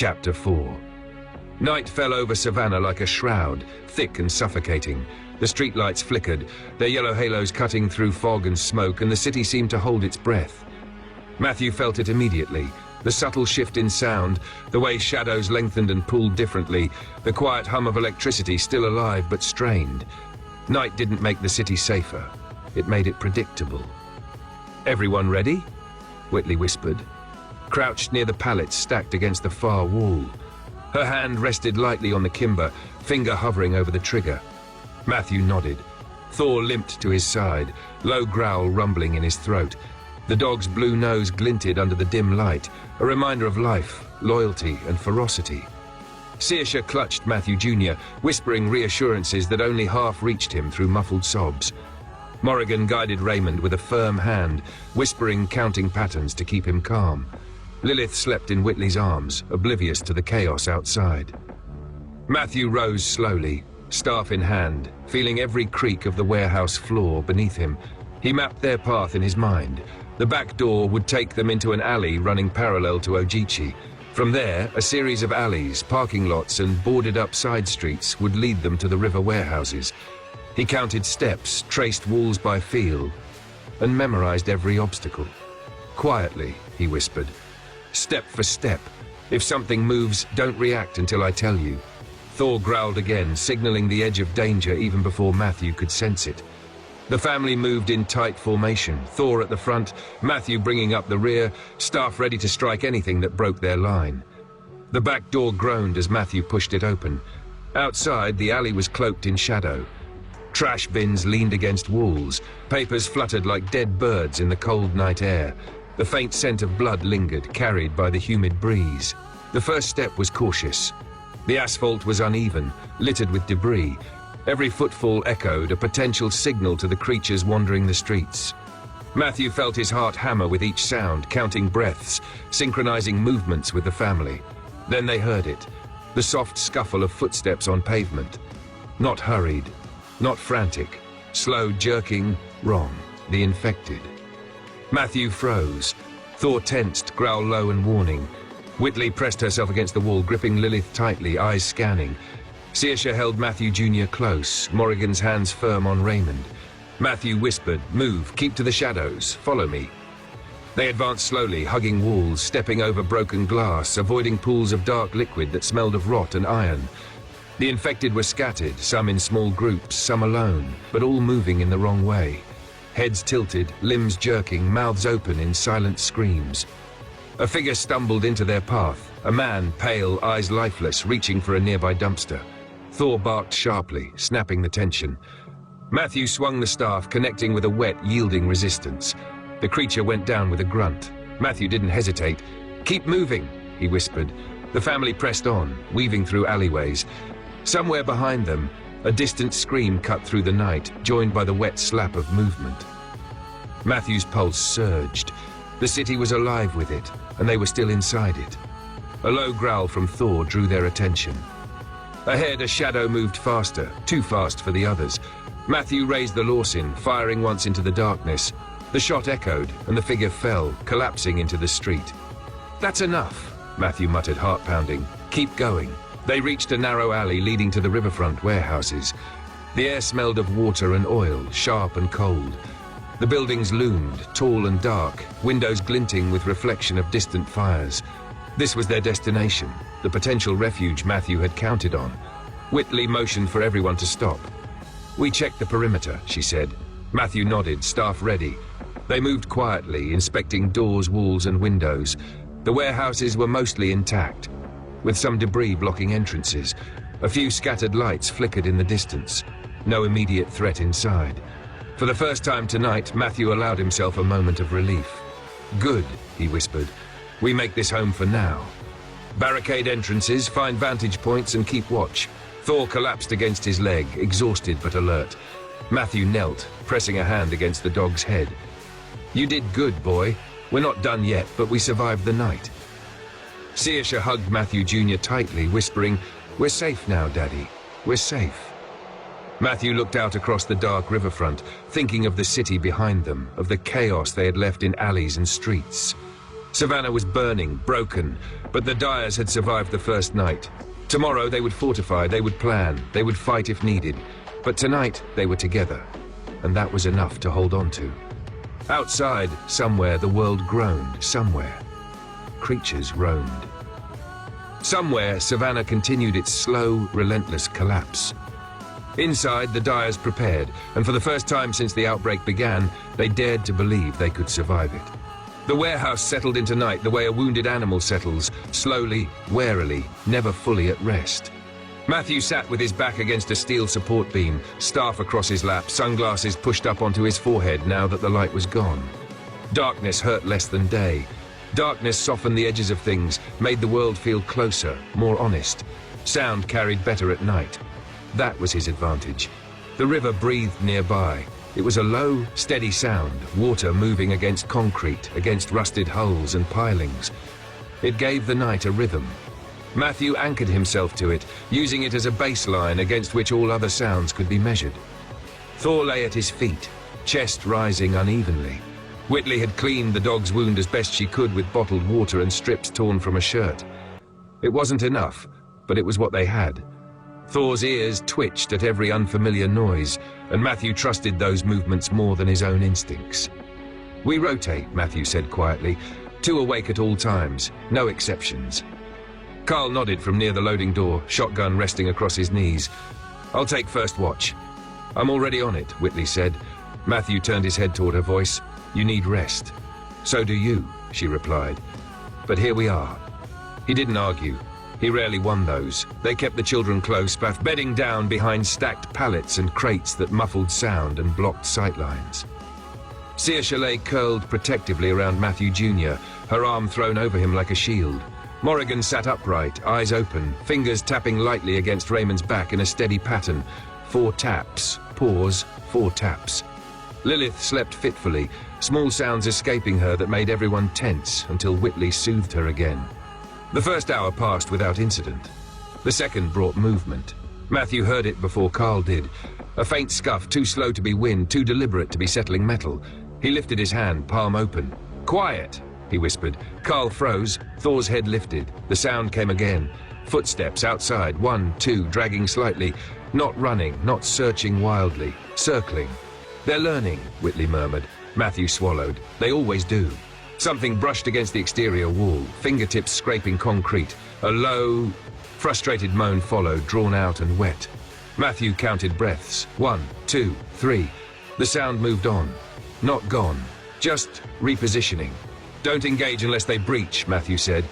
Chapter 4. Night fell over Savannah like a shroud, thick and suffocating. The streetlights flickered, their yellow halos cutting through fog and smoke, and the city seemed to hold its breath. Matthew felt it immediately. The subtle shift in sound, the way shadows lengthened and pulled differently, the quiet hum of electricity still alive but strained. Night didn't make the city safer. It made it predictable. "Everyone ready?" Whitley whispered. Crouched near the pallets stacked against the far wall. Her hand rested lightly on the kimber, finger hovering over the trigger. Matthew nodded. Thor limped to his side, low growl rumbling in his throat. The dog's blue nose glinted under the dim light, a reminder of life, loyalty, and ferocity. Saoirse clutched Matthew Jr., whispering reassurances that only half reached him through muffled sobs. Morrigan guided Raymond with a firm hand, whispering counting patterns to keep him calm. Lilith slept in Whitley's arms, oblivious to the chaos outside. Matthew rose slowly, staff in hand, feeling every creak of the warehouse floor beneath him. He mapped their path in his mind. The back door would take them into an alley running parallel to Ojichi. From there, a series of alleys, parking lots, and boarded-up side streets would lead them to the river warehouses. He counted steps, traced walls by feel, and memorized every obstacle. "Quietly," he whispered. "Step for step. If something moves, don't react until I tell you." Thor growled again, signaling the edge of danger even before Matthew could sense it. The family moved in tight formation, Thor at the front, Matthew bringing up the rear, staff ready to strike anything that broke their line. The back door groaned as Matthew pushed it open. Outside, the alley was cloaked in shadow. Trash bins leaned against walls, papers fluttered like dead birds in the cold night air. The faint scent of blood lingered, carried by the humid breeze. The first step was cautious. The asphalt was uneven, littered with debris. Every footfall echoed, a potential signal to the creatures wandering the streets. Matthew felt his heart hammer with each sound, counting breaths, synchronizing movements with the family. Then they heard it, the soft scuffle of footsteps on pavement. Not hurried, not frantic, slow jerking, wrong, the infected. Matthew froze. Thor tensed, growl low and warning. Whitley pressed herself against the wall, gripping Lilith tightly, eyes scanning. Saoirse held Matthew Jr. close, Morrigan's hands firm on Raymond. Matthew whispered, "Move, keep to the shadows, follow me." They advanced slowly, hugging walls, stepping over broken glass, avoiding pools of dark liquid that smelled of rot and iron. The infected were scattered, some in small groups, some alone, but all moving in the wrong way. Heads tilted, limbs jerking, mouths open in silent screams. A figure stumbled into their path, a man, pale, eyes lifeless, reaching for a nearby dumpster. Thor barked sharply, snapping the tension. Matthew swung the staff, connecting with a wet, yielding resistance. The creature went down with a grunt. Matthew didn't hesitate. "Keep moving," he whispered. The family pressed on, weaving through alleyways. Somewhere behind them, a distant scream cut through the night, joined by the wet slap of movement. Matthew's pulse surged. The city was alive with it, and they were still inside it. A low growl from Thor drew their attention. Ahead, a shadow moved faster, too fast for the others. Matthew raised the Lawson, firing once into the darkness. The shot echoed, and the figure fell, collapsing into the street. "That's enough," Matthew muttered, heart-pounding. "Keep going." They reached a narrow alley leading to the riverfront warehouses. The air smelled of water and oil, sharp and cold. The buildings loomed, tall and dark, windows glinting with reflection of distant fires. This was their destination, the potential refuge Matthew had counted on. Whitley motioned for everyone to stop. "We checked the perimeter," she said. Matthew nodded, staff ready. They moved quietly, inspecting doors, walls, and windows. The warehouses were mostly intact, with some debris blocking entrances. A few scattered lights flickered in the distance. No immediate threat inside. For the first time tonight, Matthew allowed himself a moment of relief. "Good," he whispered. "We make this home for now. Barricade entrances, find vantage points, and keep watch." Thor collapsed against his leg, exhausted but alert. Matthew knelt, pressing a hand against the dog's head. "You did good, boy. We're not done yet, but we survived the night." Saoirse hugged Matthew Jr. tightly, whispering, "We're safe now, Daddy. We're safe." Matthew looked out across the dark riverfront, thinking of the city behind them, of the chaos they had left in alleys and streets. Savannah was burning, broken, but the Dyers had survived the first night. Tomorrow they would fortify, they would plan, they would fight if needed. But tonight they were together, and that was enough to hold on to. Outside, somewhere, the world groaned. Somewhere, creatures roamed. Somewhere, Savannah continued its slow, relentless collapse. Inside, the Dyers prepared, and for the first time since the outbreak began, they dared to believe they could survive it. The warehouse settled into night the way a wounded animal settles, slowly, warily, never fully at rest. Matthew sat with his back against a steel support beam, staff across his lap, sunglasses pushed up onto his forehead now that the light was gone. Darkness hurt less than day. Darkness softened the edges of things, made the world feel closer, more honest. Sound carried better at night. That was his advantage. The river breathed nearby. It was a low, steady sound, water moving against concrete, against rusted hulls and pilings. It gave the night a rhythm. Matthew anchored himself to it, using it as a baseline against which all other sounds could be measured. Thor lay at his feet, chest rising unevenly. Whitley had cleaned the dog's wound as best she could with bottled water and strips torn from a shirt. It wasn't enough, but it was what they had. Thor's ears twitched at every unfamiliar noise, and Matthew trusted those movements more than his own instincts. "We rotate," Matthew said quietly. "Two awake at all times, no exceptions." Carl nodded from near the loading door, shotgun resting across his knees. "I'll take first watch." "I'm already on it," Whitley said. Matthew turned his head toward her voice. "You need rest." "So do you," she replied. "But here we are." He didn't argue. He rarely won those. They kept the children close, bedding down behind stacked pallets and crates that muffled sound and blocked sightlines. Saoirse lay curled protectively around Matthew Jr., her arm thrown over him like a shield. Morrigan sat upright, eyes open, fingers tapping lightly against Raymond's back in a steady pattern. 4 taps, pause, 4 taps. Lilith slept fitfully, small sounds escaping her that made everyone tense until Whitley soothed her again. The first hour passed without incident. The second brought movement. Matthew heard it before Carl did. A faint scuff, too slow to be wind, too deliberate to be settling metal. He lifted his hand, palm open. "Quiet!" he whispered. Carl froze. Thor's head lifted. The sound came again. Footsteps outside, 1, 2, dragging slightly. Not running, not searching wildly. Circling. "They're learning," Whitley murmured. Matthew swallowed. "They always do." Something brushed against the exterior wall, fingertips scraping concrete. A low, frustrated moan followed, drawn out and wet. Matthew counted breaths. 1, 2, 3. The sound moved on. Not gone. Just repositioning. "Don't engage unless they breach," Matthew said.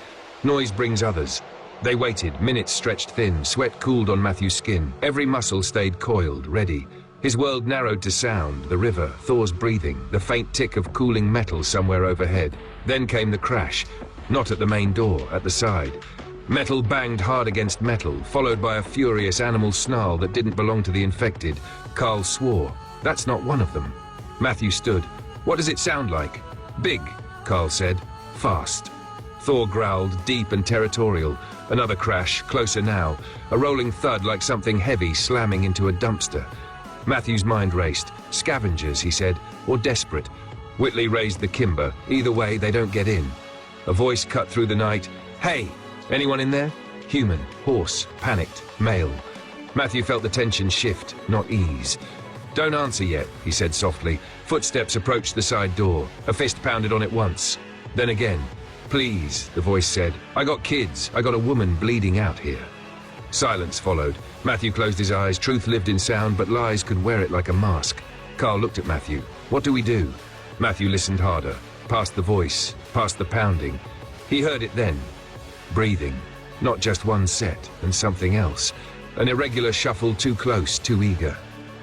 "Noise brings others." They waited, minutes stretched thin, sweat cooled on Matthew's skin. Every muscle stayed coiled, ready. His world narrowed to sound, the river, Thor's breathing, the faint tick of cooling metal somewhere overhead. Then came the crash. Not at the main door, at the side. Metal banged hard against metal, followed by a furious animal snarl that didn't belong to the infected. Carl swore. "That's not one of them." Matthew stood. "What does it sound like?" "Big," Carl said. "Fast." Thor growled, deep and territorial. Another crash, closer now. A rolling thud like something heavy slamming into a dumpster. Matthew's mind raced. "Scavengers," he said, "or desperate." Whitley raised the kimber. "Either way, they don't get in." A voice cut through the night. "Hey, anyone in there?" Human, hoarse, panicked, male. Matthew felt the tension shift, not ease. "Don't answer yet," he said softly. Footsteps approached the side door. A fist pounded on it once. Then again. "Please," the voice said. "I got kids. I got a woman bleeding out here." Silence followed. Matthew closed his eyes. Truth lived in sound, but lies could wear it like a mask. Carl looked at Matthew. "What do we do?" Matthew listened harder. Past the voice, past the pounding. He heard it then. Breathing. Not just one set, and something else. An irregular shuffle, too close, too eager.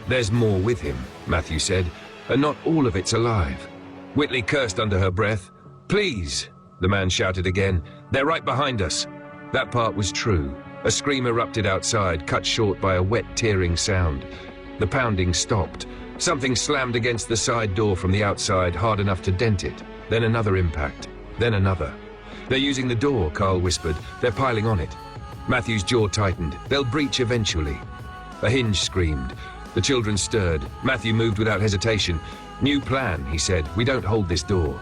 "There's more with him," Matthew said, "and not all of it's alive." Whitley cursed under her breath. "Please," the man shouted again. "They're right behind us." That part was true. A scream erupted outside, cut short by a wet, tearing sound. The pounding stopped. Something slammed against the side door from the outside, hard enough to dent it. Then another impact. Then another. "They're using the door," Carl whispered. "They're piling on it." Matthew's jaw tightened. "They'll breach eventually." A hinge screamed. The children stirred. Matthew moved without hesitation. "New plan," he said. "We don't hold this door."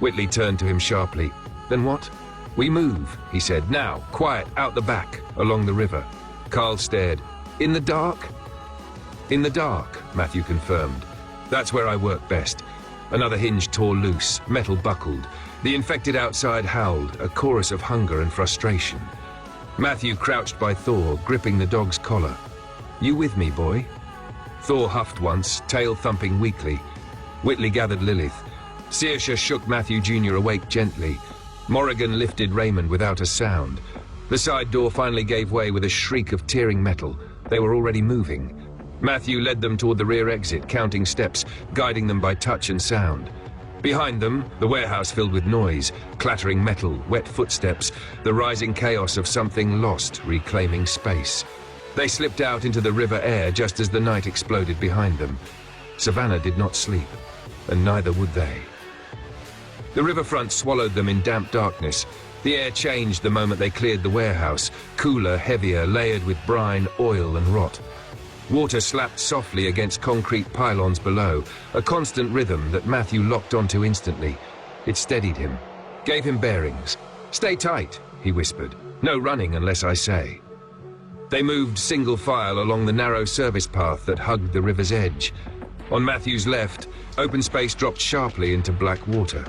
Whitley turned to him sharply. Then what? We move, he said. Now, quiet, out the back, along the river. Carl stared. In the dark? In the dark, Matthew confirmed. That's where I work best. Another hinge tore loose, metal buckled. The infected outside howled, a chorus of hunger and frustration. Matthew crouched by Thor, gripping the dog's collar. You with me, boy? Thor huffed once, tail thumping weakly. Whitley gathered Lilith. Saoirse shook Matthew Jr. awake gently. Morrigan lifted Raymond without a sound. The side door finally gave way with a shriek of tearing metal. They were already moving. Matthew led them toward the rear exit, counting steps, guiding them by touch and sound. Behind them, the warehouse filled with noise, clattering metal, wet footsteps, the rising chaos of something lost, reclaiming space. They slipped out into the river air just as the night exploded behind them. Savannah did not sleep, and neither would they. The riverfront swallowed them in damp darkness. The air changed the moment they cleared the warehouse, cooler, heavier, layered with brine, oil and rot. Water slapped softly against concrete pylons below, a constant rhythm that Matthew locked onto instantly. It steadied him, gave him bearings. Stay tight, he whispered. No running unless I say. They moved single file along the narrow service path that hugged the river's edge. On Matthew's left, open space dropped sharply into black water.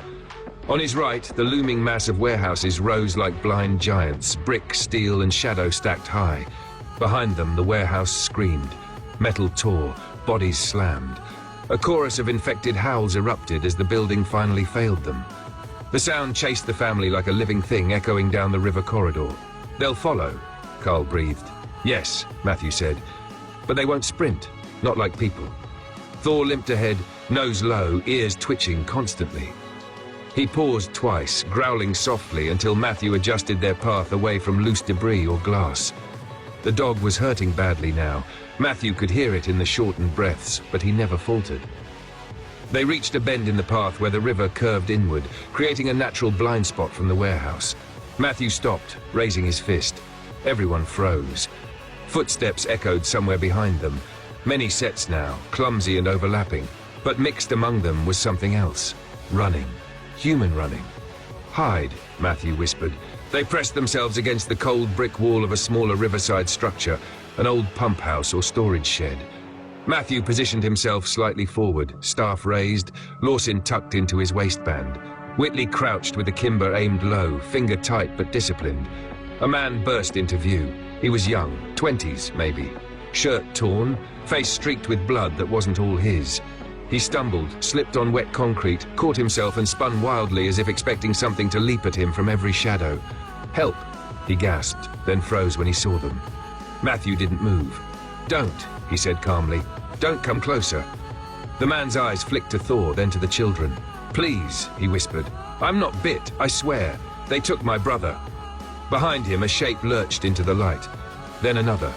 On his right, the looming mass of warehouses rose like blind giants, brick, steel and shadow stacked high. Behind them, the warehouse screamed. Metal tore, bodies slammed. A chorus of infected howls erupted as the building finally failed them. The sound chased the family like a living thing echoing down the river corridor. They'll follow, Carl breathed. Yes, Matthew said. But they won't sprint, not like people. Thor limped ahead, nose low, ears twitching constantly. He paused twice, growling softly until Matthew adjusted their path away from loose debris or glass. The dog was hurting badly now. Matthew could hear it in the shortened breaths, but he never faltered. They reached a bend in the path where the river curved inward, creating a natural blind spot from the warehouse. Matthew stopped, raising his fist. Everyone froze. Footsteps echoed somewhere behind them. Many sets now, clumsy and overlapping, but mixed among them was something else. Running. Human running. Hide, Matthew whispered. They pressed themselves against the cold brick wall of a smaller riverside structure, an old pump house or storage shed. Matthew positioned himself slightly forward, staff raised, Lawson tucked into his waistband. Whitley crouched with the kimber aimed low, finger tight but disciplined. A man burst into view. He was young, 20s maybe. Shirt torn, face streaked with blood that wasn't all his. He stumbled, slipped on wet concrete, caught himself and spun wildly as if expecting something to leap at him from every shadow. Help, he gasped, then froze when he saw them. Matthew didn't move. Don't, he said calmly. Don't come closer. The man's eyes flicked to Thor, then to the children. Please, he whispered. I'm not bit, I swear. They took my brother. Behind him, a shape lurched into the light. Then another.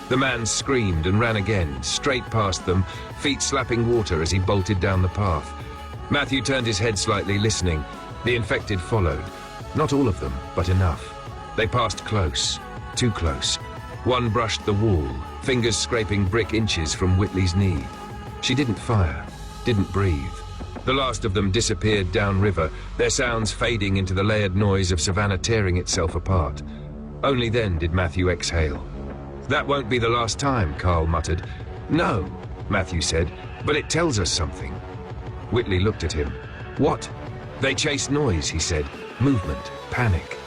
The man screamed and ran again, straight past them, feet slapping water as he bolted down the path. Matthew turned his head slightly, listening. The infected followed. Not all of them, but enough. They passed close, too close. One brushed the wall, fingers scraping brick inches from Whitley's knee. She didn't fire, didn't breathe. The last of them disappeared downriver, their sounds fading into the layered noise of Savannah tearing itself apart. Only then did Matthew exhale. That won't be the last time, Carl muttered. No, Matthew said, but it tells us something. Whitley looked at him. What? They chase noise, he said. Movement, panic.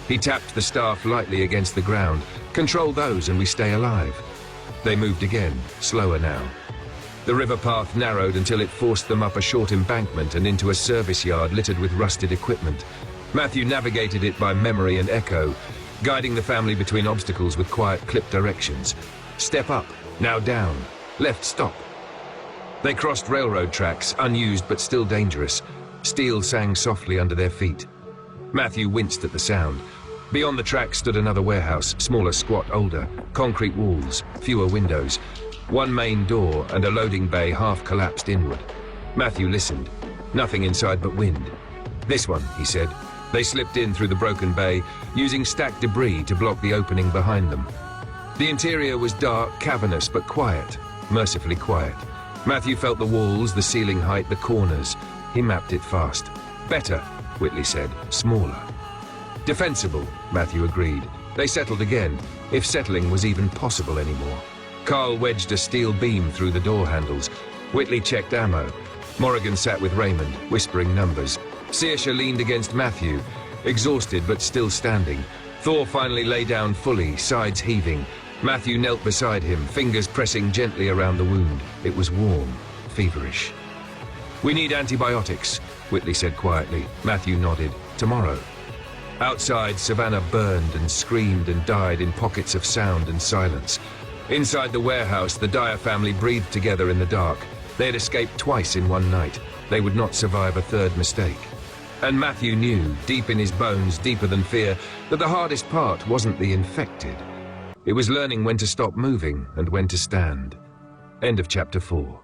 He tapped the staff lightly against the ground. Control those and we stay alive. They moved again, slower now. The river path narrowed until it forced them up a short embankment and into a service yard littered with rusted equipment. Matthew navigated it by memory and echo, guiding the family between obstacles with quiet clipped directions. Step up, now down, left stop. They crossed railroad tracks, unused but still dangerous. Steel sang softly under their feet. Matthew winced at the sound. Beyond the tracks stood another warehouse, smaller, squat, older. Concrete walls, fewer windows. One main door and a loading bay half collapsed inward. Matthew listened. Nothing inside but wind. This one, he said. They slipped in through the broken bay, using stacked debris to block the opening behind them. The interior was dark, cavernous, but quiet. Mercifully quiet. Matthew felt the walls, the ceiling height, the corners. He mapped it fast. Better, Whitley said. Smaller. Defensible, Matthew agreed. They settled again, if settling was even possible anymore. Carl wedged a steel beam through the door handles. Whitley checked ammo. Morrigan sat with Raymond, whispering numbers. Saoirse leaned against Matthew, exhausted but still standing. Thor finally lay down fully, sides heaving. Matthew knelt beside him, fingers pressing gently around the wound. It was warm, feverish. "We need antibiotics," Whitley said quietly. Matthew nodded. "Tomorrow." Outside, Savannah burned and screamed and died in pockets of sound and silence. Inside the warehouse, the Dyer family breathed together in the dark. They had escaped twice in one night. They would not survive a third mistake. And Matthew knew, deep in his bones, deeper than fear, that the hardest part wasn't the infected. It was learning when to stop moving and when to stand. End of chapter 4.